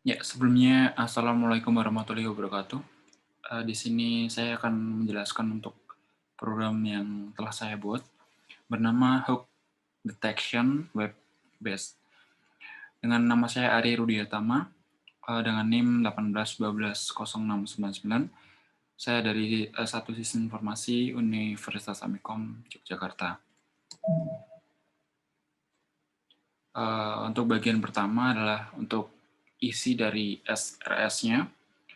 Ya, sebelumnya Assalamualaikum warahmatullahi wabarakatuh. Di sini saya akan menjelaskan untuk program yang telah saya buat bernama Hook Detection Web Based. Dengan nama saya Ari Rudiatama, dengan NIM 18121069. Saya dari satu sistem informasi Universitas Amikom Yogyakarta. Untuk bagian pertama adalah untuk isi dari SRS-nya.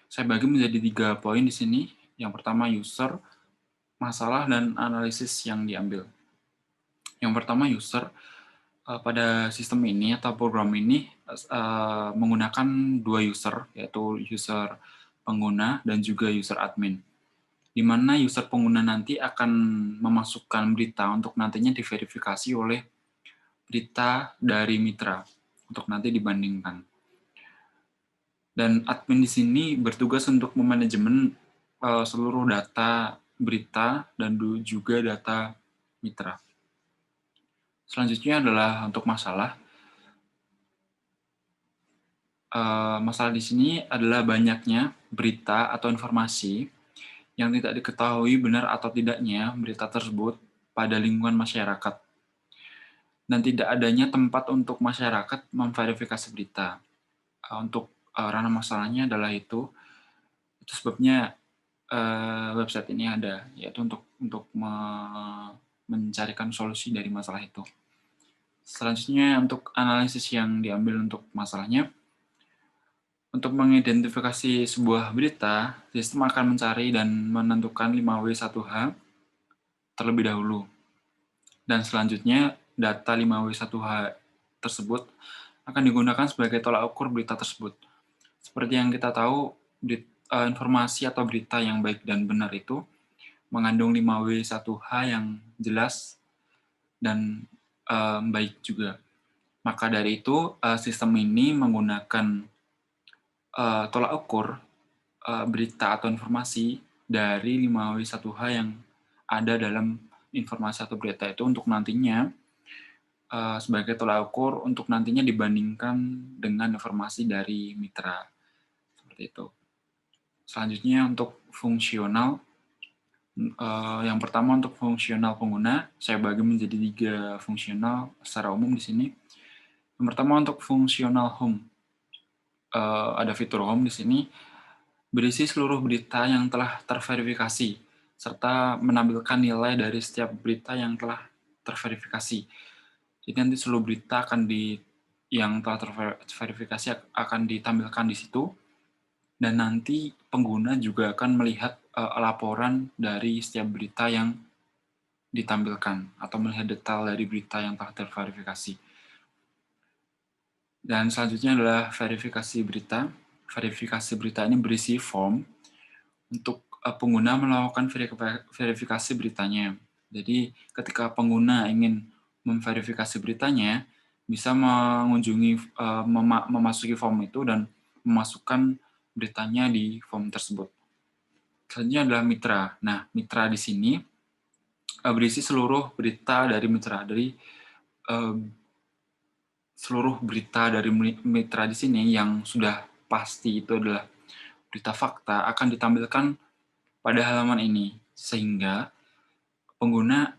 Saya bagi menjadi 3 poin di sini. Yang pertama user, masalah, dan analisis yang diambil. Yang pertama user, pada sistem ini atau program ini menggunakan 2 user, yaitu user pengguna dan juga user admin. Di mana user pengguna nanti akan memasukkan berita untuk nantinya diverifikasi oleh berita dari mitra untuk nanti dibandingkan. Dan admin di sini bertugas untuk memanajemen seluruh data berita dan juga data mitra. Selanjutnya adalah untuk masalah. Masalah di sini adalah banyaknya berita atau informasi yang tidak diketahui benar atau tidaknya berita tersebut pada lingkungan masyarakat, dan tidak adanya tempat untuk masyarakat memverifikasi berita. Untuk ranah masalahnya adalah itu sebabnya website ini ada, yaitu untuk mencarikan solusi dari masalah itu. Selanjutnya untuk analisis yang diambil untuk masalahnya. Untuk mengidentifikasi sebuah berita, sistem akan mencari dan menentukan 5W1H terlebih dahulu. Dan selanjutnya, data 5W1H tersebut akan digunakan sebagai tolak ukur berita tersebut. Seperti yang kita tahu, informasi atau berita yang baik dan benar itu mengandung 5W1H yang jelas dan baik juga. Maka dari itu, sistem ini menggunakan tolak ukur berita atau informasi dari 5W1H yang ada dalam informasi atau berita itu untuk nantinya sebagai tolak ukur untuk nantinya dibandingkan dengan informasi dari mitra. Seperti itu. Selanjutnya untuk fungsional. Yang pertama untuk fungsional pengguna, saya bagi menjadi 3 fungsional secara umum di sini. Yang pertama untuk fungsional home. Ada fitur home di sini berisi seluruh berita yang telah terverifikasi serta menampilkan nilai dari setiap berita yang telah terverifikasi. Jadi nanti seluruh berita yang telah terverifikasi akan ditampilkan di situ, dan nanti pengguna juga akan melihat laporan dari setiap berita yang ditampilkan atau melihat detail dari berita yang telah terverifikasi. Dan selanjutnya adalah verifikasi berita. Verifikasi berita ini berisi form untuk pengguna melakukan verifikasi beritanya. Jadi ketika pengguna ingin memverifikasi beritanya, bisa mengunjungi, memasuki form itu dan memasukkan beritanya di form tersebut. Selanjutnya adalah mitra. Nah, mitra di sini berisi seluruh berita dari mitra, dari seluruh berita dari mitra di sini yang sudah pasti itu adalah berita fakta akan ditampilkan pada halaman ini, sehingga pengguna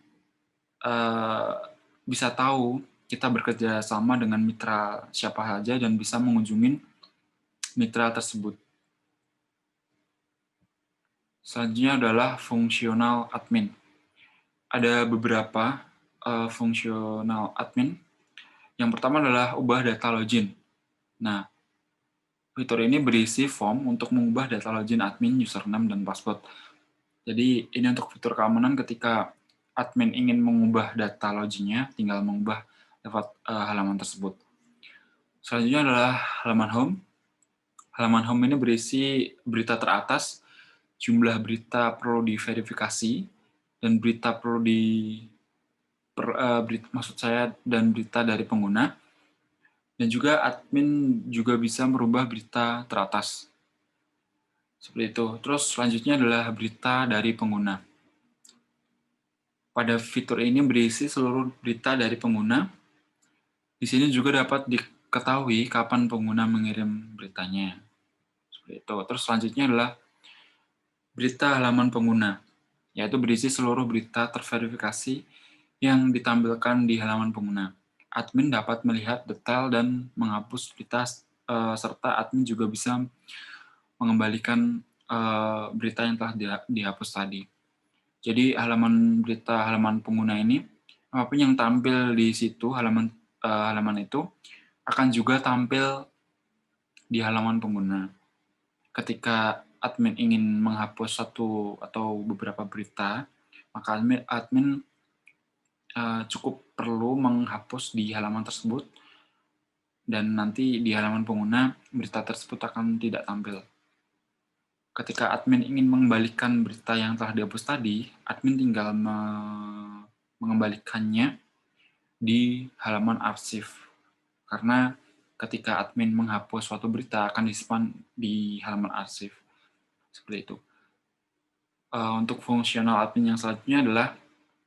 bisa tahu kita bekerja sama dengan mitra siapa saja dan bisa mengunjungi mitra tersebut. Selanjutnya adalah fungsional admin. Ada beberapa fungsional admin. Yang pertama adalah ubah data login. Nah, fitur ini berisi form untuk mengubah data login admin, username, dan password. Jadi ini untuk fitur keamanan ketika admin ingin mengubah data loginnya, tinggal mengubah lewat halaman tersebut. Selanjutnya adalah halaman home. Halaman home ini berisi berita teratas, jumlah berita perlu diverifikasi, dan berita perlu maksud saya dan berita dari pengguna. Dan juga admin juga bisa merubah berita teratas. Seperti itu. Terus selanjutnya adalah berita dari pengguna. Pada fitur ini berisi seluruh berita dari pengguna. Di sini juga dapat ketahui kapan pengguna mengirim beritanya. Seperti itu. Terus selanjutnya adalah berita halaman pengguna, yaitu berisi seluruh berita terverifikasi yang ditampilkan di halaman pengguna. Admin dapat melihat detail dan menghapus berita, serta admin juga bisa mengembalikan berita yang telah dihapus tadi. Jadi halaman pengguna ini, apapun yang tampil di situ halaman itu akan juga tampil di halaman pengguna. Ketika admin ingin menghapus satu atau beberapa berita, maka admin cukup perlu menghapus di halaman tersebut, dan nanti di halaman pengguna berita tersebut akan tidak tampil. Ketika admin ingin mengembalikan berita yang telah dihapus tadi, admin tinggal mengembalikannya di halaman arsip. Karena ketika admin menghapus suatu berita akan disimpan di halaman arsip. Seperti itu. Untuk fungsional admin yang selanjutnya adalah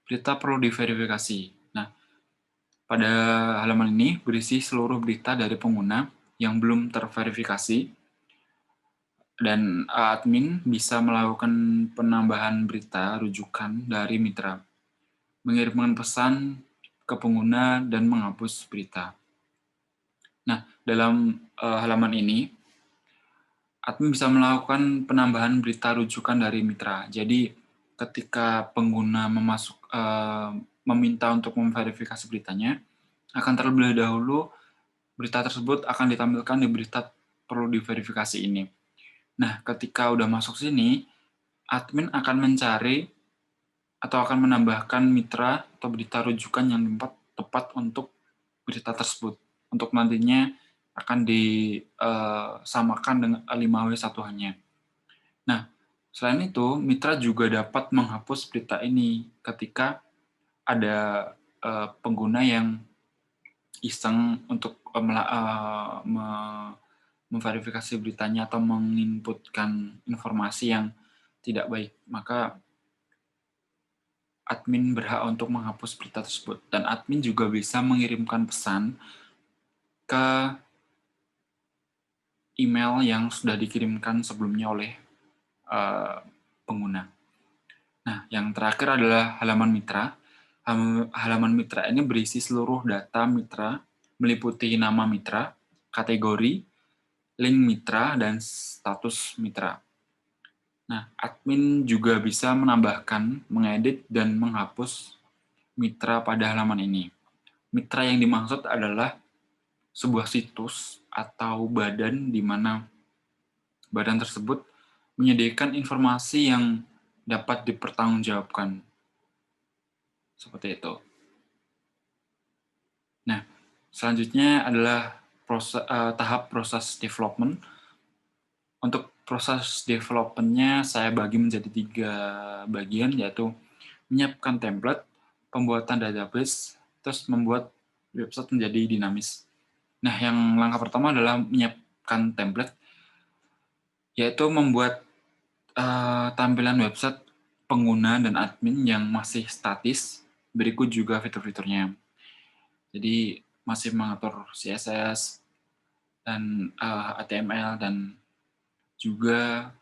berita perlu diverifikasi. Nah, pada halaman ini berisi seluruh berita dari pengguna yang belum terverifikasi, dan admin bisa melakukan penambahan berita rujukan dari mitra, mengirimkan pesan ke pengguna, dan menghapus berita. Nah, dalam halaman ini, admin bisa melakukan penambahan berita rujukan dari mitra. Jadi, ketika pengguna meminta untuk memverifikasi beritanya, akan terlebih dahulu berita tersebut akan ditampilkan di berita perlu diverifikasi ini. Nah, ketika udah masuk sini, admin akan mencari atau akan menambahkan mitra atau berita rujukan yang tepat untuk berita tersebut. Untuk nantinya akan disamakan dengan 5W1-nya. Nah, selain itu, mitra juga dapat menghapus berita ini ketika ada pengguna yang iseng untuk memverifikasi beritanya atau menginputkan informasi yang tidak baik, maka admin berhak untuk menghapus berita tersebut. Dan admin juga bisa mengirimkan pesan ke email yang sudah dikirimkan sebelumnya oleh pengguna. Nah, yang terakhir adalah halaman mitra. Halaman mitra ini berisi seluruh data mitra, meliputi nama mitra, kategori, link mitra, dan status mitra. Nah, admin juga bisa menambahkan, mengedit, dan menghapus mitra pada halaman ini. Mitra yang dimaksud adalah sebuah situs atau badan di mana badan tersebut menyediakan informasi yang dapat dipertanggungjawabkan. Seperti itu. Nah, selanjutnya adalah tahap proses development. Untuk proses development-nya saya bagi menjadi 3 bagian, yaitu menyiapkan template, pembuatan database, terus membuat website menjadi dinamis. Nah, yang langkah pertama adalah menyiapkan template, yaitu membuat tampilan website pengguna dan admin yang masih statis, berikut juga fitur-fiturnya. Jadi masih mengatur CSS dan HTML dan juga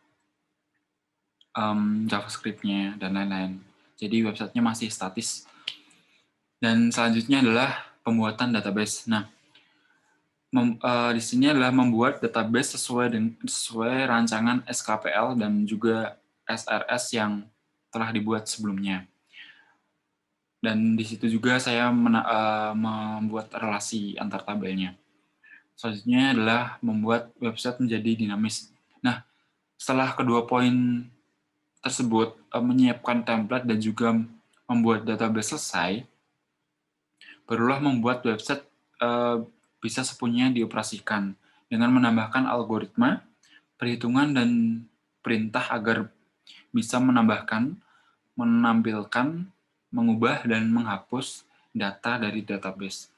JavaScript-nya dan lain-lain. Jadi websitenya masih statis. Dan selanjutnya adalah pembuatan database. Nah, di sini adalah membuat database sesuai rancangan SKPL dan juga SRS yang telah dibuat sebelumnya. Dan di situ juga saya membuat relasi antar tabelnya. Selanjutnya adalah membuat website menjadi dinamis. Nah, setelah kedua poin tersebut, menyiapkan template dan juga membuat database selesai, barulah membuat website bisa sepenuhnya dioperasikan dengan menambahkan algoritma, perhitungan, dan perintah agar bisa menambahkan, menampilkan, mengubah, dan menghapus data dari database.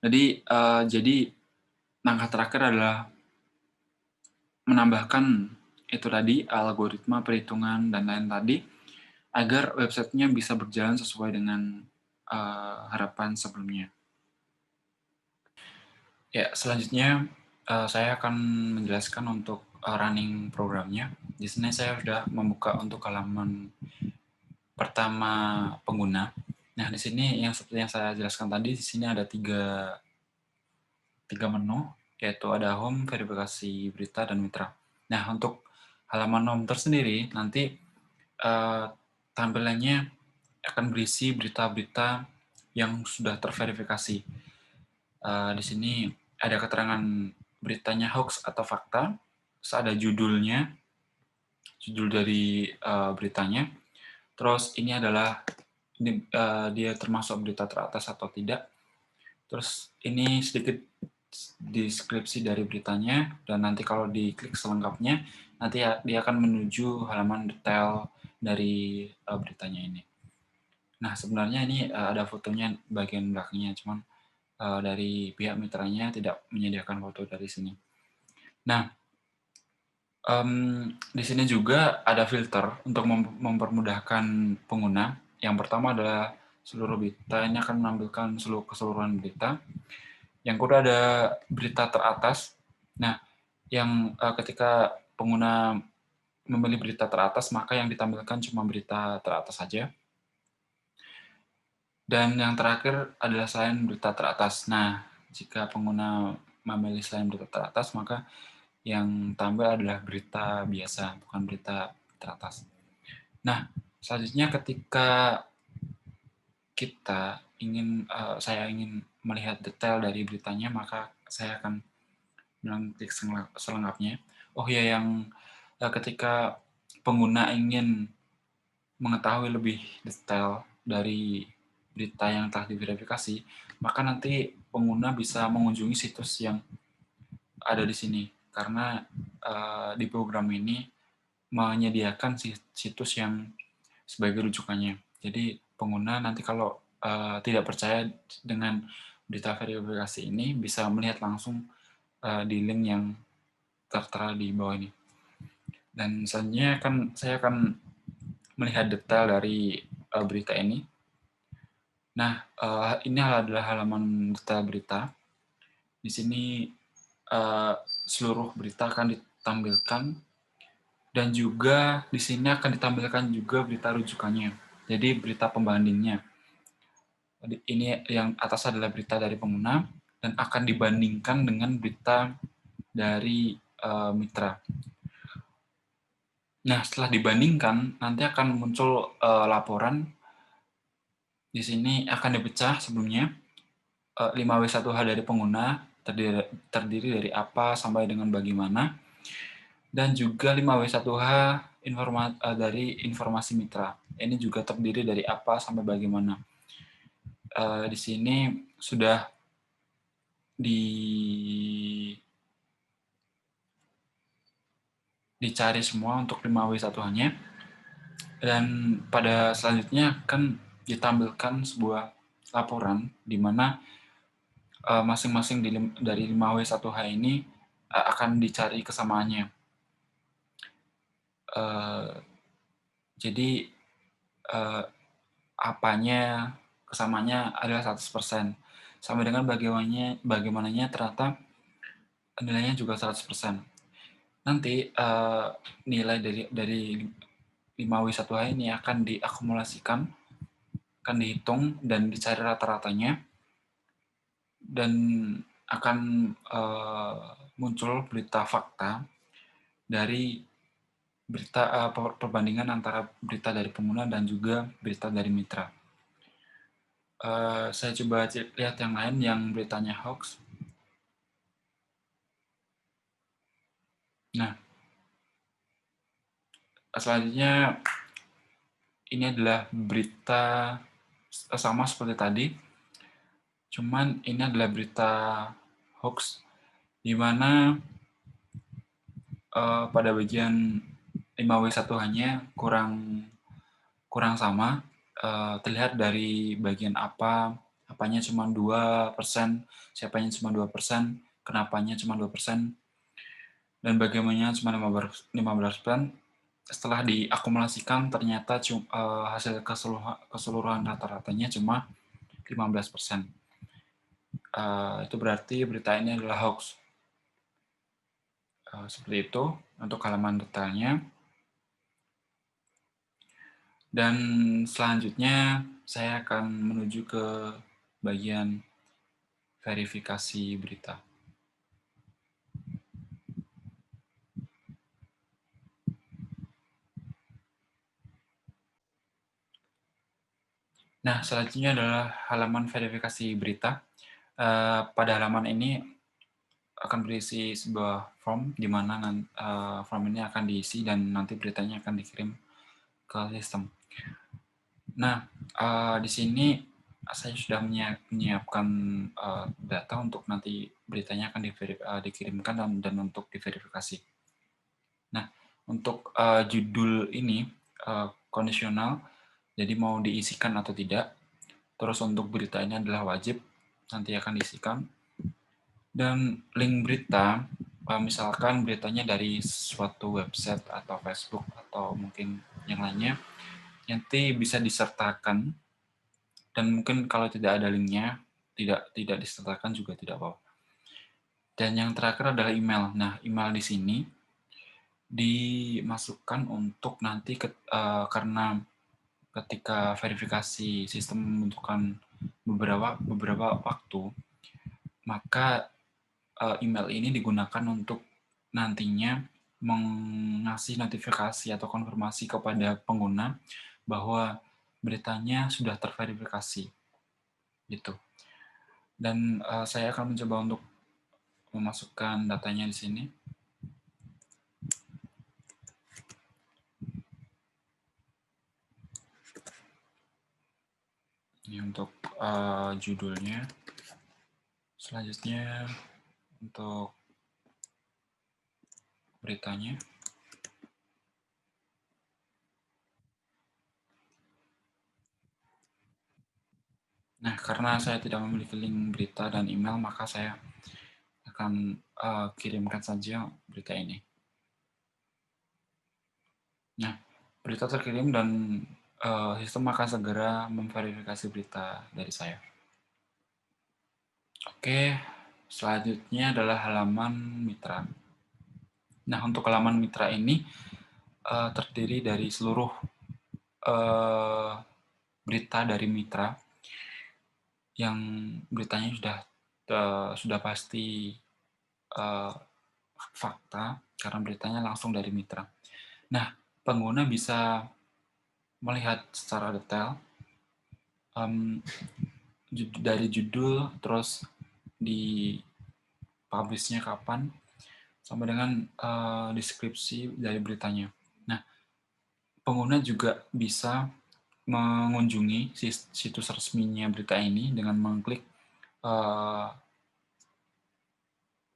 Jadi langkah terakhir adalah menambahkan itu tadi, algoritma, perhitungan, dan lain tadi, agar websitenya bisa berjalan sesuai dengan harapan sebelumnya. Ya, selanjutnya saya akan menjelaskan untuk running programnya. Di sini saya sudah membuka untuk halaman pertama pengguna. Nah, di sini yang seperti yang saya jelaskan tadi, di sini ada tiga menu, yaitu ada home, verifikasi berita, dan mitra. Nah, untuk halaman home tersendiri, nanti tampilannya akan berisi berita-berita yang sudah terverifikasi. Di sini ada keterangan beritanya hoax atau fakta, terus ada judulnya, judul dari beritanya, terus ini adalah dia termasuk berita teratas atau tidak, terus ini sedikit deskripsi dari beritanya, dan nanti kalau diklik selengkapnya, nanti dia akan menuju halaman detail dari beritanya ini. Nah, sebenarnya ini ada fotonya bagian belakangnya, cuman dari pihak mitranya tidak menyediakan foto dari sini. Nah, di sini juga ada filter untuk mempermudahkan pengguna. Yang pertama adalah seluruh berita, ini akan menampilkan seluruh keseluruhan berita. Yang kedua ada berita teratas. Nah, yang ketika pengguna memilih berita teratas, maka yang ditampilkan cuma berita teratas saja. Dan yang terakhir adalah selain berita teratas. Nah, jika pengguna memilih selain berita teratas, maka yang tampil adalah berita biasa, bukan berita teratas. Nah, selanjutnya ketika saya ingin melihat detail dari beritanya, maka saya akan mengklik selengkapnya. Oh ya, yang ketika pengguna ingin mengetahui lebih detail dari berita yang telah diverifikasi, maka nanti pengguna bisa mengunjungi situs yang ada di sini, karena di program ini menyediakan situs yang sebagai rujukannya. Jadi pengguna nanti kalau tidak percaya dengan berita verifikasi ini, bisa melihat langsung di link yang tertera di bawah ini. Dan selanjutnya saya akan melihat detail dari berita ini. Nah, ini adalah halaman detail berita. Di sini seluruh berita akan ditampilkan, dan juga di sini akan ditampilkan juga berita rujukannya. Jadi berita pembandingnya. Ini yang atas adalah berita dari pengguna dan akan dibandingkan dengan berita dari mitra. Nah, setelah dibandingkan, nanti akan muncul laporan. Di sini akan dipecah sebelumnya 5W1H dari pengguna, terdiri dari apa sampai dengan bagaimana, dan juga 5W1H dari informasi mitra. Ini juga terdiri dari apa sampai bagaimana. Di sini sudah dicari semua untuk 5W1H-nya, dan pada selanjutnya akan ditampilkan sebuah laporan di mana masing-masing dari 5W1H ini akan dicari kesamaannya. Jadi apanya kesamanya adalah 100%, sama dengan bagaimananya ternyata nilainya juga 100%. Nanti nilai dari 5W1H ini akan diakumulasikan, akan dihitung dan dicari rata-ratanya, dan akan muncul berita fakta dari berita perbandingan antara berita dari pengguna dan juga berita dari mitra. Saya coba lihat yang lain yang beritanya hoax. Nah, selanjutnya ini adalah berita sama seperti tadi, cuman ini adalah berita hoax di mana pada bagian 5W1H-nya kurang sama. Terlihat dari bagian apanya cuma 2%, siapanya cuma 2%, kenapanya cuma 2%, dan bagaimana cuma 15%. Setelah diakumulasikan ternyata hasil keseluruhan rata-ratanya cuma 15%. itu berarti berita ini adalah hoax. Seperti itu untuk halaman detailnya. Dan selanjutnya saya akan menuju ke bagian verifikasi berita. Nah, selanjutnya adalah halaman verifikasi berita. Pada halaman ini akan berisi sebuah form di mana form ini akan diisi dan nanti beritanya akan dikirim ke sistem. Nah, di sini saya sudah menyiapkan data untuk nanti beritanya akan dikirimkan dan untuk diverifikasi. Nah, untuk judul ini kondisional, jadi mau diisikan atau tidak. Terus untuk berita ini adalah wajib, nanti akan diisikan. Dan link berita, misalkan beritanya dari suatu website atau Facebook atau mungkin yang lainnya, nanti bisa disertakan. Dan mungkin kalau tidak ada linknya, tidak disertakan juga tidak apa-apa. Dan yang terakhir adalah email. Nah, email di sini dimasukkan untuk nanti karena ketika verifikasi sistem membutuhkan beberapa waktu, maka email ini digunakan untuk nantinya mengasih notifikasi atau konfirmasi kepada pengguna bahwa beritanya sudah terverifikasi, gitu. Dan saya akan mencoba untuk memasukkan datanya di sini. Ini untuk judulnya. Selanjutnya untuk beritanya. Nah, karena saya tidak memiliki link berita dan email, maka saya akan kirimkan saja berita ini. Nah, berita terkirim dan sistem akan segera memverifikasi berita dari saya. Oke, selanjutnya adalah halaman mitra. Nah, untuk halaman mitra ini terdiri dari seluruh berita dari mitra yang beritanya sudah pasti fakta karena beritanya langsung dari mitra. Nah, pengguna bisa melihat secara detail dari judul, terus di publish-nya kapan, sampai dengan deskripsi dari beritanya. Nah, pengguna juga bisa mengunjungi situs resminya berita ini dengan mengklik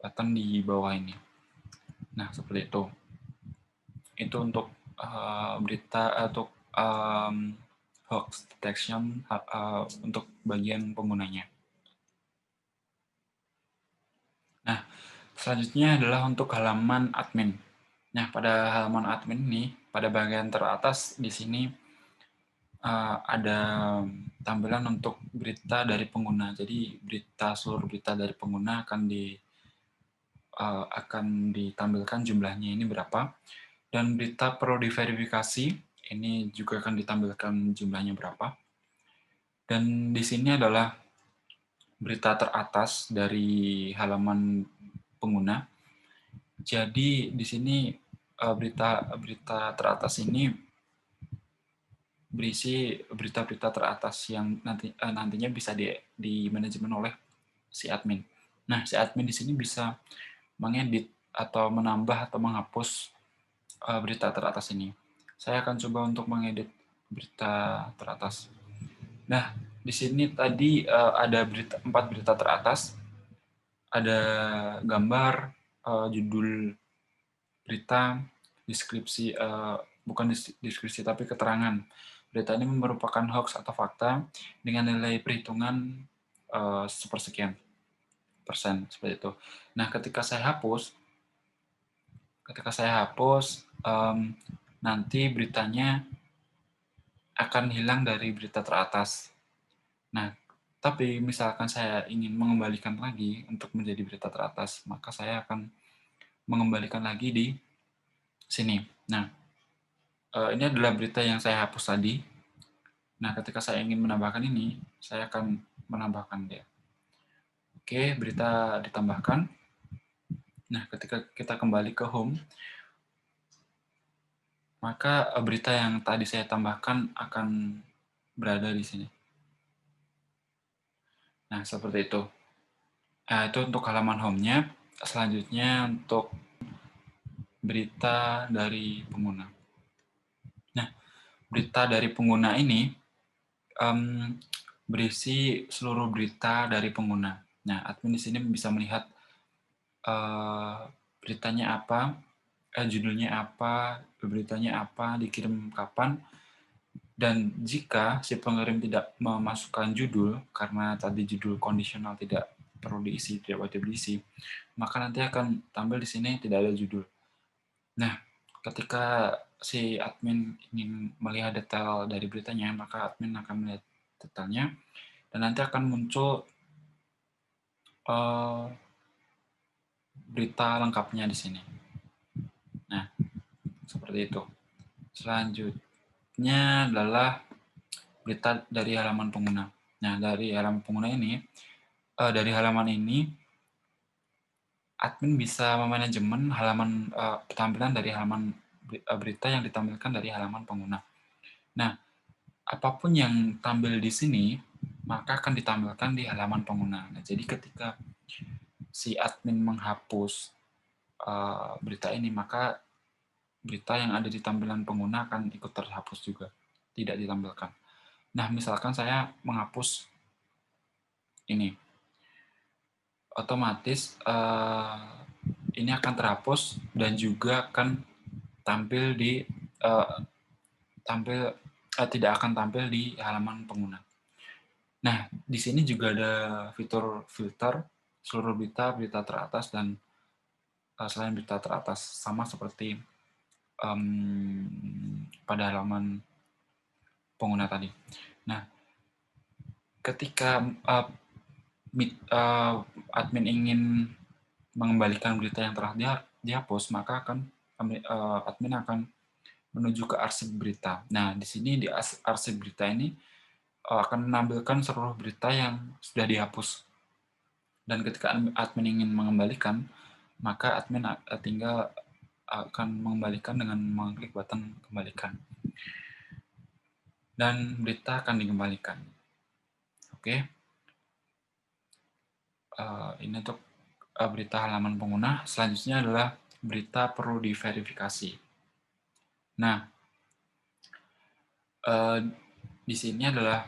button di bawah ini. Nah, seperti itu. Itu untuk berita atau hoax detection untuk bagian penggunanya. Nah, selanjutnya adalah untuk halaman admin. Nah, pada halaman admin ini, pada bagian teratas di sini ada tampilan untuk berita dari pengguna. Jadi seluruh berita dari pengguna akan ditampilkan jumlahnya ini berapa. Dan berita perlu diverifikasi, ini juga akan ditampilkan jumlahnya berapa. Dan di sini adalah berita teratas dari halaman pengguna. Jadi di sini berita teratas ini berisi berita-berita teratas yang nantinya bisa di manajemen oleh si admin. Nah, si admin di sini bisa mengedit atau menambah atau menghapus berita teratas ini. Saya akan coba untuk mengedit berita teratas. Nah, di sini tadi ada 4 berita teratas. Ada gambar, judul berita, deskripsi, bukan deskripsi tapi keterangan. Berita ini merupakan hoax atau fakta dengan nilai perhitungan sepersekian persen, seperti itu. Nah, ketika saya hapus, nanti beritanya akan hilang dari berita teratas. Nah, Tapi misalkan saya ingin mengembalikan lagi untuk menjadi berita teratas, maka saya akan mengembalikan lagi di sini. Nah, ini adalah berita yang saya hapus tadi. Nah, ketika saya ingin menambahkan ini, saya akan menambahkan dia. Oke, berita ditambahkan. Nah, ketika kita kembali ke home, maka berita yang tadi saya tambahkan akan berada di sini. Nah, seperti itu. Nah, itu untuk halaman home-nya. Selanjutnya untuk berita dari pengguna. Nah, berita dari pengguna ini berisi seluruh berita dari pengguna. Nah, admin di sini bisa melihat beritanya apa, judulnya apa, beritanya apa, dikirim kapan, dan jika si pengirim tidak memasukkan judul, karena tadi judul kondisional tidak perlu diisi, tidak wajib diisi, maka nanti akan tampil di sini tidak ada judul. Nah, ketika si admin ingin melihat detail dari beritanya, maka admin akan melihat detailnya, dan nanti akan muncul berita lengkapnya di sini. Nah, seperti itu. Selanjutnya adalah berita dari halaman pengguna. Nah, dari halaman pengguna ini, admin bisa memanajemen halaman tampilan dari halaman berita yang ditampilkan dari halaman pengguna. Nah, apapun yang tampil di sini, maka akan ditampilkan di halaman pengguna. Nah, jadi ketika si admin menghapus berita ini, maka berita yang ada di tampilan pengguna akan ikut terhapus juga, tidak ditampilkan. Nah, misalkan saya menghapus ini, otomatis ini akan terhapus dan juga akan tampil di tidak akan tampil di halaman pengguna. Nah, di sini juga ada fitur filter seluruh berita teratas, dan selain berita teratas sama seperti pada halaman pengguna tadi. Nah, ketika admin ingin mengembalikan berita yang telah dihapus, maka admin akan menuju ke arsip berita. Nah, di sini di arsip berita ini akan menampilkan seluruh berita yang sudah dihapus. Dan ketika admin ingin mengembalikan, maka admin tinggal akan mengembalikan dengan mengklik button kembalikan. Dan berita akan dikembalikan. Oke. Ini untuk berita halaman pengguna. Selanjutnya adalah berita perlu diverifikasi. Nah, di sini adalah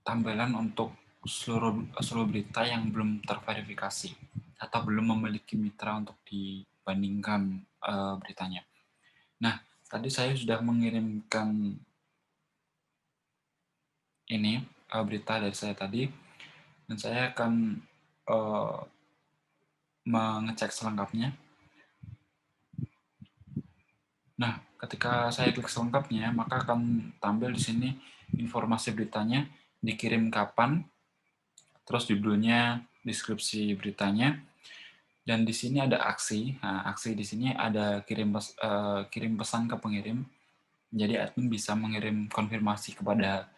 tampilan untuk seluruh berita yang belum terverifikasi atau belum memiliki mitra untuk dibandingkan beritanya. Nah, tadi saya sudah mengirimkan ini berita dari saya tadi, dan saya akan mengecek selengkapnya. Nah, ketika saya klik selengkapnya, maka akan tampil di sini informasi beritanya, dikirim kapan, terus judulnya, deskripsi beritanya, dan di sini ada aksi. Nah, aksi di sini ada kirim pesan ke pengirim. Jadi admin bisa mengirim konfirmasi kepada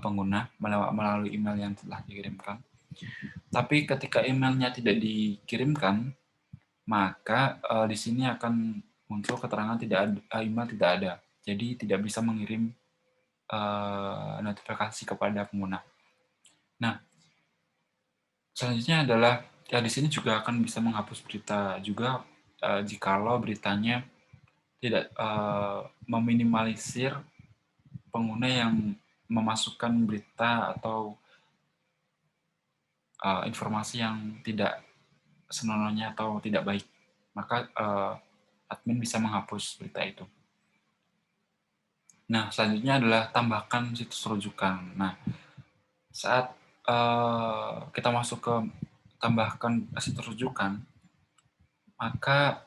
pengguna melalui email yang telah dikirimkan. Tapi ketika emailnya tidak dikirimkan, maka di sini akan muncul keterangan email tidak ada. Jadi tidak bisa mengirim notifikasi kepada pengguna. Nah, selanjutnya adalah di sini juga akan bisa menghapus berita juga jikalau beritanya tidak meminimalisir pengguna yang memasukkan berita atau informasi yang tidak senonohnya atau tidak baik, maka admin bisa menghapus berita itu. Nah, selanjutnya adalah tambahkan situs rujukan. Nah, saat kita masuk ke tambahkan situs rujukan, maka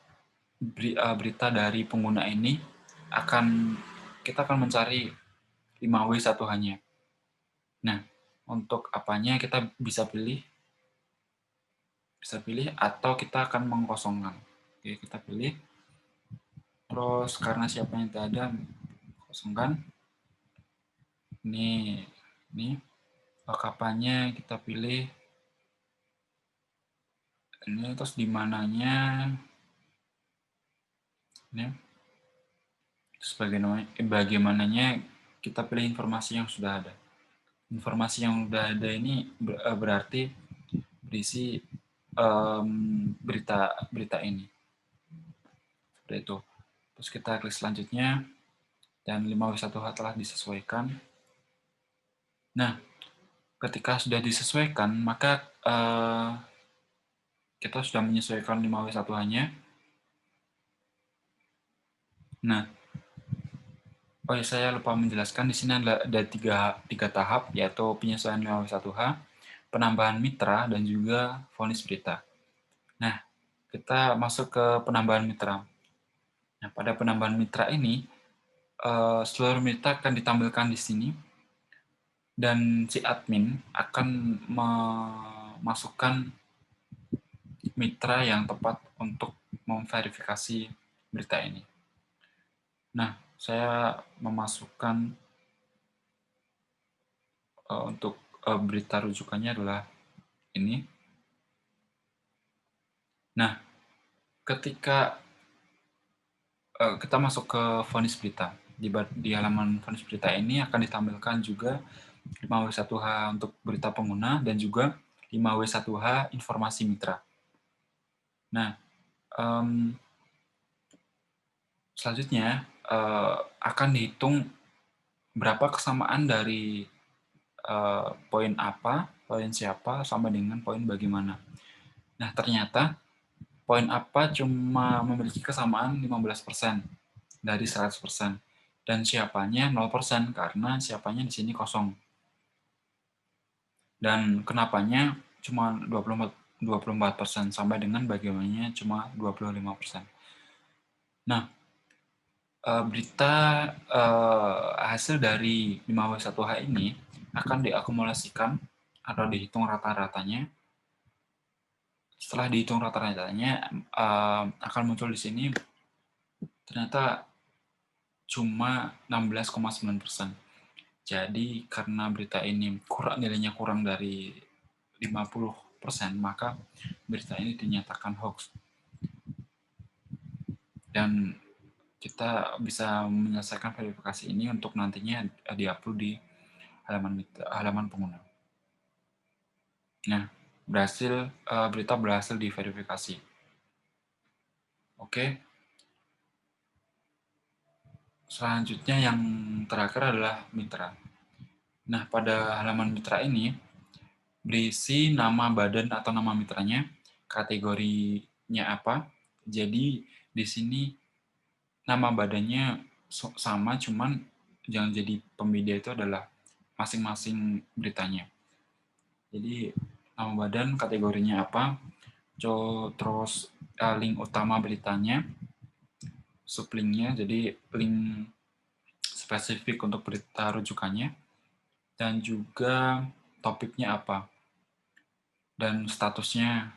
berita dari pengguna ini kita akan mencari 5W1 hanya. Nah, Untuk apanya kita bisa pilih atau kita akan mengkosongkan. Oke, kita pilih. Terus karena siapa yang tidak ada, kosongkan. Ini kapannya kita pilih. Ini terus di mananya ini. Terus bagaimananya kita pilih informasi yang sudah ada. Informasi yang sudah ada ini berarti berisi berita ini. Seperti itu. Terus kita klik selanjutnya dan 5W1H telah disesuaikan. Nah, ketika sudah disesuaikan, maka kita sudah menyesuaikan 5W1H-nya. Nah, oh ya, saya lupa menjelaskan di sini ada tiga tahap, yaitu penyesuaian 5W1H, penambahan mitra, dan juga vonis berita. Nah, kita masuk ke penambahan mitra. Nah, pada penambahan mitra ini, seluruh mitra akan ditampilkan di sini, dan si admin akan memasukkan mitra yang tepat untuk memverifikasi berita ini. Nah, saya memasukkan untuk berita rujukannya adalah ini. Nah, ketika kita masuk ke vonis berita, di halaman vonis berita ini akan ditampilkan juga 5W1H untuk berita pengguna dan juga 5W1H informasi mitra. Nah, selanjutnya akan dihitung berapa kesamaan dari poin apa, poin siapa, sama dengan poin bagaimana. Nah, ternyata poin apa cuma memiliki kesamaan 15% dari 100%. Dan siapanya 0% karena siapanya di sini kosong. Dan kenapanya cuma 24% sampai dengan bagaimana cuma 25%. Nah, berita hasil dari 5W1H ini akan diakumulasikan atau dihitung rata-ratanya. Setelah dihitung rata-ratanya, akan muncul di sini ternyata cuma 16,9%. Jadi karena berita ini nilainya kurang dari 50%, maka berita ini dinyatakan hoax. Dan kita bisa menyelesaikan verifikasi ini untuk nantinya diupload di halaman pengguna. Nah, berita berhasil diverifikasi. Oke. Selanjutnya yang terakhir adalah mitra. Nah, pada halaman mitra ini berisi nama badan atau nama mitranya, kategorinya apa. Jadi di sini nama badannya sama, cuman yang jadi pembeda itu adalah masing-masing beritanya. Jadi nama badan, kategorinya apa, terus link utama beritanya, sublinknya, jadi link spesifik untuk berita rujukannya, dan juga topiknya apa, dan statusnya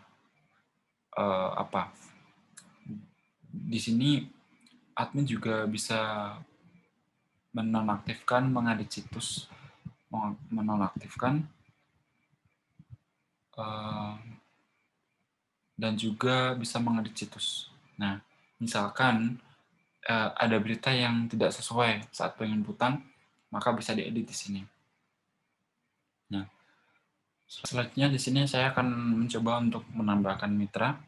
apa. Di sini admin juga bisa menonaktifkan, mengedit situs, menonaktifkan, dan juga bisa mengedit situs. Nah, misalkan ada berita yang tidak sesuai saat penginputan, maka bisa diedit di sini. Nah, selanjutnya di sini saya akan mencoba untuk menambahkan mitra.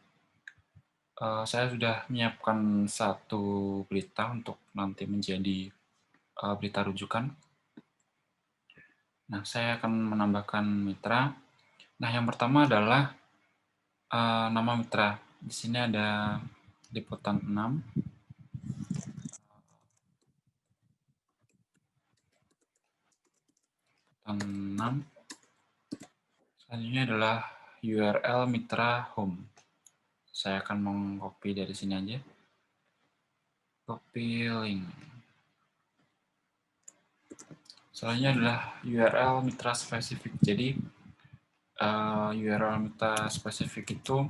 Saya sudah menyiapkan satu berita untuk nanti menjadi berita rujukan. Nah, saya akan menambahkan mitra. Nah, yang pertama adalah nama mitra. Di sini ada liputan 6. Selanjutnya adalah URL mitra home. Saya akan mengcopy dari sini aja. Copy link. Selanjutnya adalah URL mitra spesifik. Jadi URL mitra spesifik itu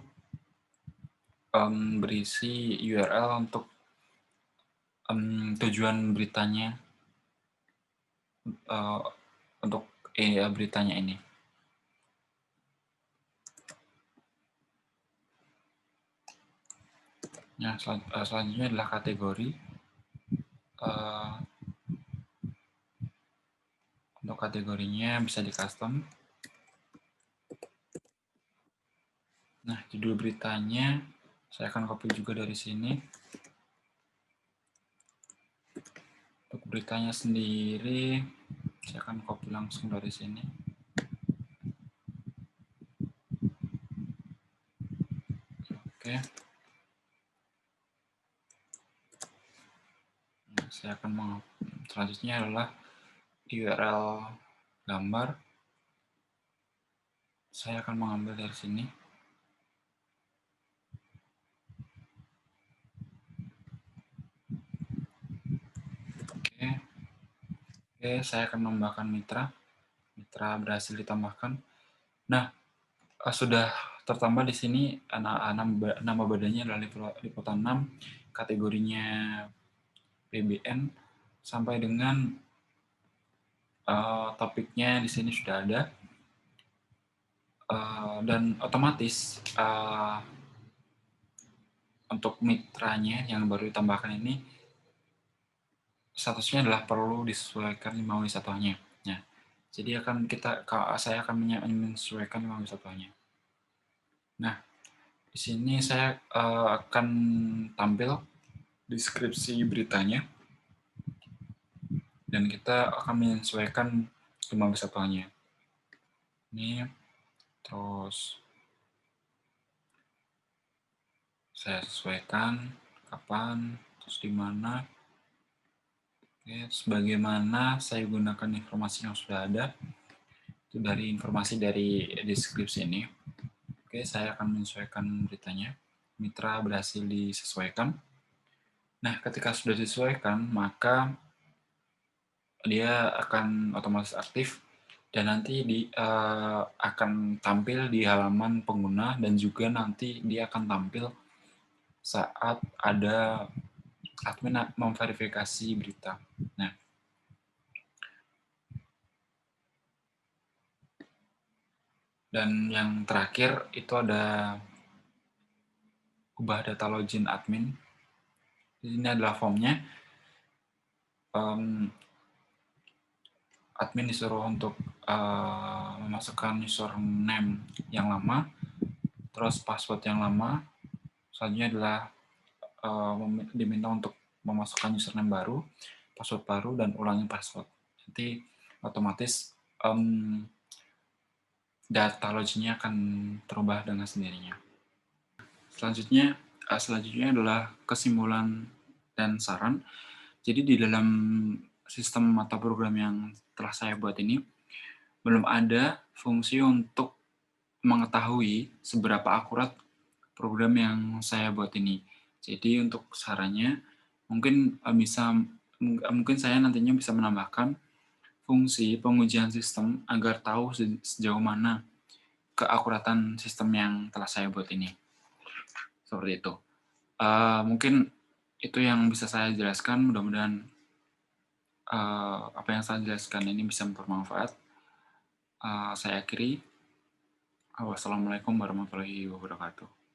berisi URL untuk tujuan beritanya, untuk beritanya ini. Nah, selanjutnya adalah kategori. Untuk kategorinya bisa di custom. Nah, judul beritanya saya akan copy juga dari sini. Untuk beritanya sendiri saya akan copy langsung dari sini. Oke. Nah, saya akan selanjutnya adalah URL gambar. Saya akan mengambil dari sini. Oke, saya akan menambahkan mitra. Mitra berhasil ditambahkan. Nah, sudah tertambah di sini nama badannya adalah liputan 6, kategorinya PBN, sampai dengan topiknya di sini sudah ada. Dan otomatis untuk mitranya yang baru ditambahkan ini statusnya adalah perlu disesuaikan 5W1-nya. Nah, jadi saya akan menyesuaikan 5W1-nya. Nah, di sini saya akan tampil deskripsi beritanya dan kita akan menyesuaikan 5W1-nya. Ini terus saya sesuaikan kapan, terus di mana. Oke, sebagaimana saya gunakan informasi yang sudah ada, itu dari informasi dari deskripsi ini. Oke, saya akan menyesuaikan beritanya. Mitra berhasil disesuaikan. Nah, ketika sudah disesuaikan, maka dia akan otomatis aktif dan nanti akan tampil di halaman pengguna dan juga nanti dia akan tampil saat ada admin memverifikasi berita. Nah, dan yang terakhir itu ada ubah data login admin. Ini adalah formnya. Admin disuruh untuk memasukkan username yang lama, terus password yang lama. Selanjutnya adalah diminta untuk memasukkan username baru, password baru, dan ulangi password. Nanti otomatis data loginnya akan terubah dengan sendirinya. Selanjutnya adalah kesimpulan dan saran. Jadi di dalam sistem mata program yang telah saya buat ini, belum ada fungsi untuk mengetahui seberapa akurat program yang saya buat ini. Jadi untuk sarannya, mungkin saya nantinya bisa menambahkan fungsi pengujian sistem agar tahu sejauh mana keakuratan sistem yang telah saya buat ini. Seperti itu. Mungkin itu yang bisa saya jelaskan. Mudah-mudahan apa yang saya jelaskan ini bisa bermanfaat. Saya akhiri. Wassalamualaikum warahmatullahi wabarakatuh.